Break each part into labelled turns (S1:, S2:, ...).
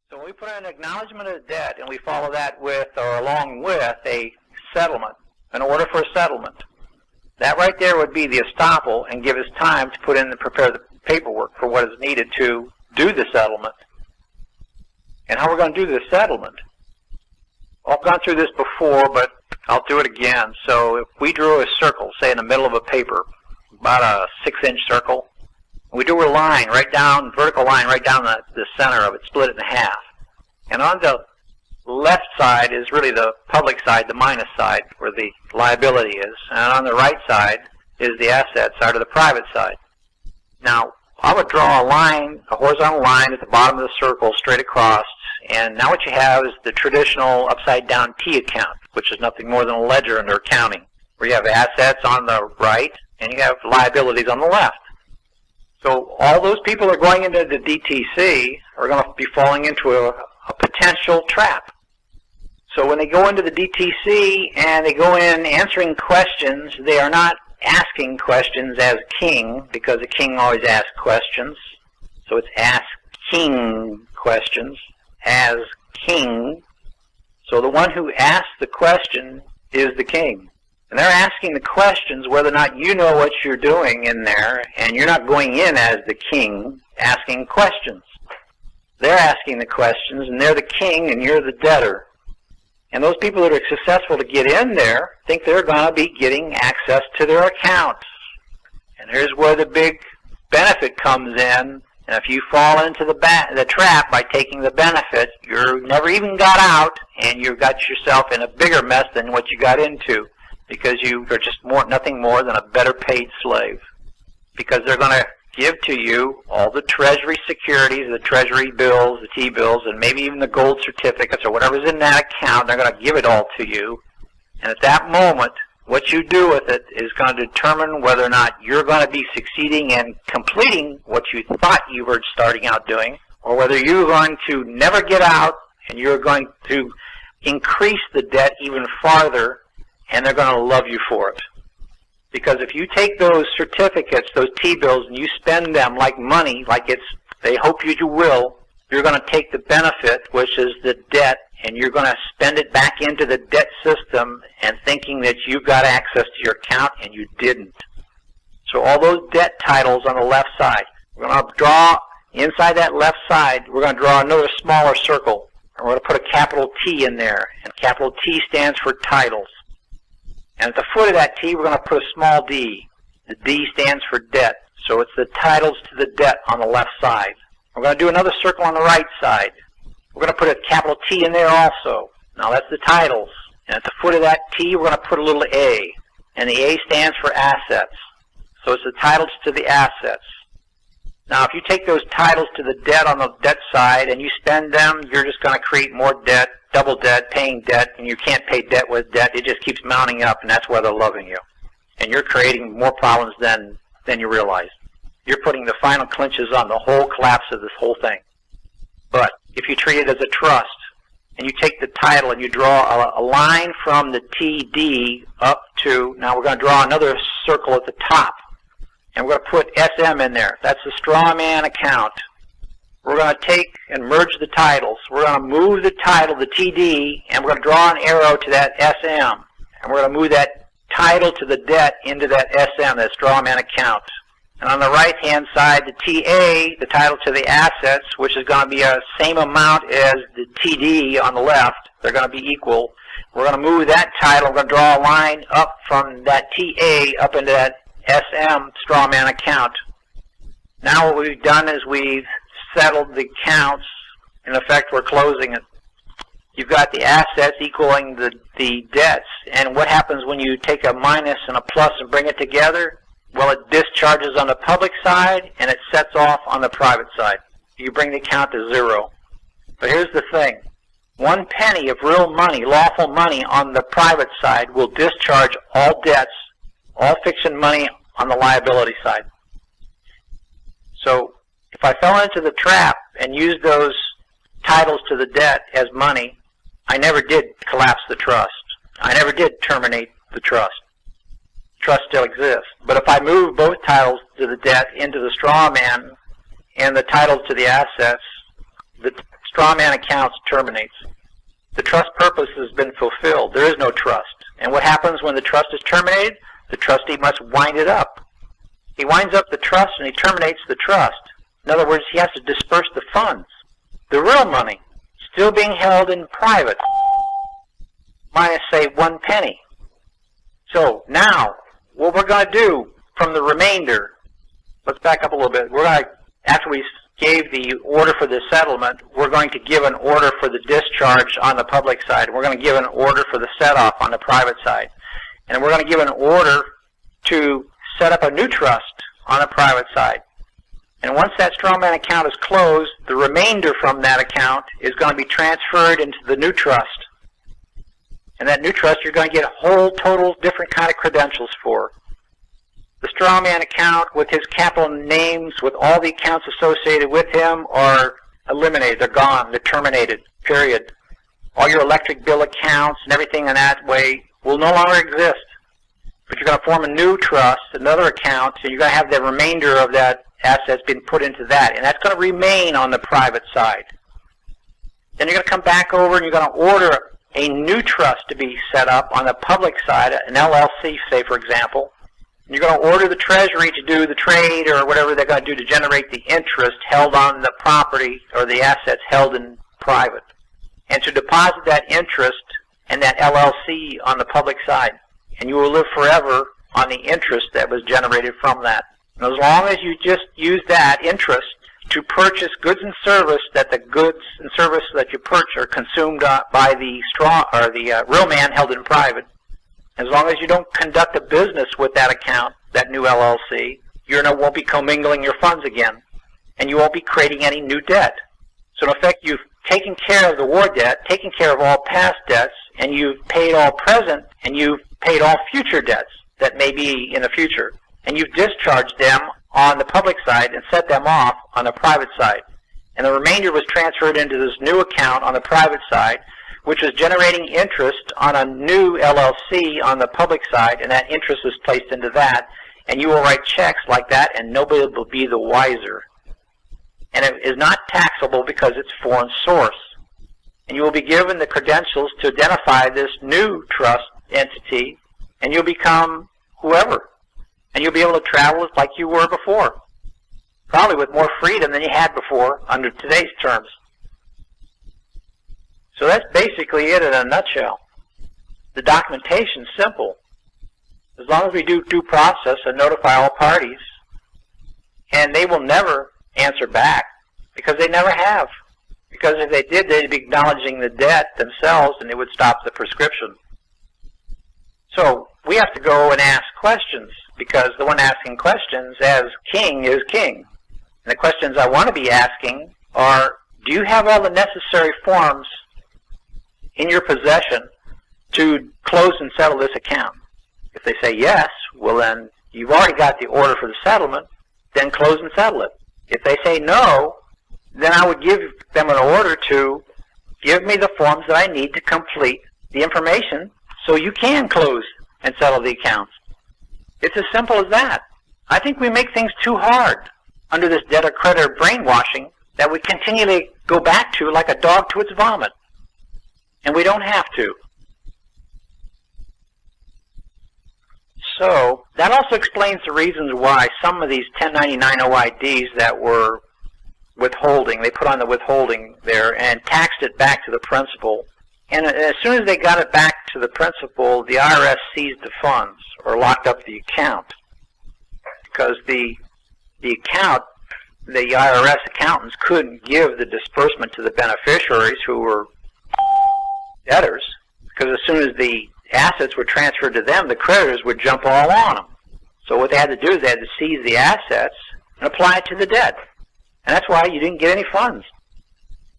S1: So when we put an acknowledgment of debt and we follow that with or along with a settlement, an order for a settlement, that right there would be the estoppel and give us time to put in and prepare the paperwork for what is needed to do the settlement. And how we're going to do the settlement. I've gone through this before, but I'll do it again. So if we drew a circle, say in the middle of a paper, about a 6-inch circle, we drew a line right down, vertical line right down the center of it, split it in half. And on the left side is really the public side, the minus side, where the liability is. And on the right side is the asset side or the private side. Now, I would draw a line, a horizontal line at the bottom of the circle straight across. And now what you have is the traditional upside-down T account, which is nothing more than a ledger under accounting, where you have assets on the right and you have liabilities on the left. So all those people that are going into the DTC are going to be falling into a potential trap. So when they go into the DTC and they go in answering questions, they are not asking questions as king, because a king always asks questions. So it's asking questions as king. So the one who asks the question is the king. And they're asking the questions whether or not you know what you're doing in there, and you're not going in as the king asking questions. They're asking the questions, and they're the king, and you're the debtor. And those people that are successful to get in there think they're going to be getting access to their accounts. And here's where the big benefit comes in. And if you fall into the trap by taking the benefit, you never even got out, and you got yourself in a bigger mess than what you got into, because you are just nothing more than a better paid slave. Because they're going to give to you all the treasury securities, the treasury bills, the T-bills, and maybe even the gold certificates or whatever's in that account. They're going to give it all to you. And at that moment, what you do with it is going to determine whether or not you're going to be succeeding in completing what you thought you were starting out doing, or whether you're going to never get out and you're going to increase the debt even farther, and they're going to love you for it. Because if you take those certificates, those T-bills, and you spend them like money, like they hope you will, you're going to take the benefit, which is the debt, and you're going to spend it back into the debt system and thinking that you've got access to your account, and you didn't. So all those debt titles on the left side, we're going to draw inside that left side, we're going to draw another smaller circle, and we're going to put a capital T in there, and capital T stands for titles. And at the foot of that T, we're going to put a small d. The D stands for debt. So it's the titles to the debt on the left side. We're going to do another circle on the right side. We're going to put a capital T in there also. Now that's the titles. And at the foot of that T, we're going to put a little A. And the A stands for assets. So it's the titles to the assets. Now if you take those titles to the debt on the debt side and you spend them, you're just going to create more debt, double debt, paying debt, and you can't pay debt with debt. It just keeps mounting up, and that's why they're loving you. And you're creating more problems than you realize. You're putting the final clinches on the whole collapse of this whole thing. But if you treat it as a trust, and you take the title and you draw a line from the TD up to, now we're going to draw another circle at the top, and we're going to put SM in there. That's the straw man account. We're going to take and merge the titles. We're going to move the title, the TD, and we're going to draw an arrow to that SM. And we're going to move that title to the debt into that SM, that straw man account. And on the right-hand side, the TA, the title to the assets, which is going to be the same amount as the TD on the left. They're going to be equal. We're going to move that title. We're going to draw a line up from that TA up into that SM straw man account. Now what we've done is we've settled the accounts. In effect, we're closing it. You've got the assets equaling the debts. And what happens when you take a minus and a plus and bring it together? Well, it discharges on the public side, and it sets off on the private side. You bring the account to zero. But here's the thing. 1 penny of real money, lawful money, on the private side will discharge all debts, all fiction money on the liability side. So if I fell into the trap and used those titles to the debt as money, I never did collapse the trust. I never did terminate the trust. Trust still exists. But if I move both titles to the debt into the straw man and the titles to the assets, the strawman accounts terminates. The trust purpose has been fulfilled. There is no trust. And what happens when the trust is terminated? The trustee must wind it up. He winds up the trust and he terminates the trust. In other words, he has to disperse the funds. The real money, still being held in private, minus, say, 1 penny. So now, what we're going to do from the remainder, let's back up a little bit. We're going to, after we gave the order for the settlement, we're going to give an order for the discharge on the public side. We're going to give an order for the set-off on the private side. And we're going to give an order to set up a new trust on the private side. And once that strawman account is closed, the remainder from that account is going to be transferred into the new trust. And that new trust you're going to get a whole total different kind of credentials for. The strawman account with his capital names, with all the accounts associated with him, are eliminated. They're gone. They're terminated. Period. All your electric bill accounts and everything in that way will no longer exist. But you're going to form a new trust, another account, and you're going to have the remainder of that assets being put into that. And that's going to remain on the private side. Then you're going to come back over and you're going to order a new trust to be set up on the public side, an LLC, say, for example. You're going to order the Treasury to do the trade or whatever they're going to do to generate the interest held on the property or the assets held in private, and to deposit that interest and that LLC on the public side. And you will live forever on the interest that was generated from that. And as long as you just use that interest to purchase goods and service, that the goods and service that you purchase are consumed by the real man held in private, as long as you don't conduct a business with that account, that new LLC, you won't be commingling your funds again, and you won't be creating any new debt. So in effect, you've taken care of the war debt, taken care of all past debts, and you've paid all present, and you've paid all future debts that may be in the future. And you've discharged them on the public side and set them off on the private side. And the remainder was transferred into this new account on the private side, which was generating interest on a new LLC on the public side, and that interest is placed into that. And you will write checks like that, and nobody will be the wiser. And it is not taxable because it's foreign source. And you will be given the credentials to identify this new trust entity, and you'll become whoever. And you'll be able to travel like you were before, probably with more freedom than you had before under today's terms. So that's basically it in a nutshell. The documentation's simple. As long as we do due process and notify all parties, and they will never answer back, because they never have. Because if they did, they'd be acknowledging the debt themselves, and it would stop the prescription. So we have to go and ask questions, because the one asking questions as king is king. And the questions I want to be asking are, do you have all the necessary forms in your possession to close and settle this account? If they say yes, well then you've already got the order for the settlement, then close and settle it. If they say no, then I would give them an order to give me the forms that I need to complete the information so you can close and settle the accounts. It's as simple as that. I think we make things too hard under this debtor-creditor brainwashing that we continually go back to like a dog to its vomit. And we don't have to. So that also explains the reasons why some of these 1099 OIDs that were withholding, they put on the withholding there and taxed it back to the principal. And as soon as they got it back to the principal, the IRS seized the funds or locked up the account. Because the account, the IRS accountants couldn't give the disbursement to the beneficiaries who were debtors, because as soon as the assets were transferred to them, the creditors would jump all on them. So what they had to do is they had to seize the assets and apply it to the debt. And that's why you didn't get any funds.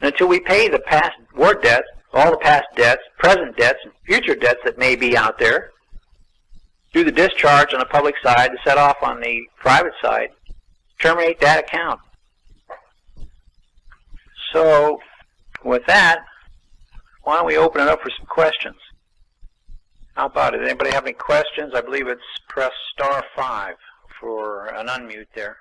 S1: And until we pay the past war debts, all the past debts, present debts, and future debts that may be out there, do the discharge on the public side to set off on the private side, terminate that account. So with that, why don't we open it up for some questions? How about it? Anybody have any questions? I believe it's press *5 for an unmute there.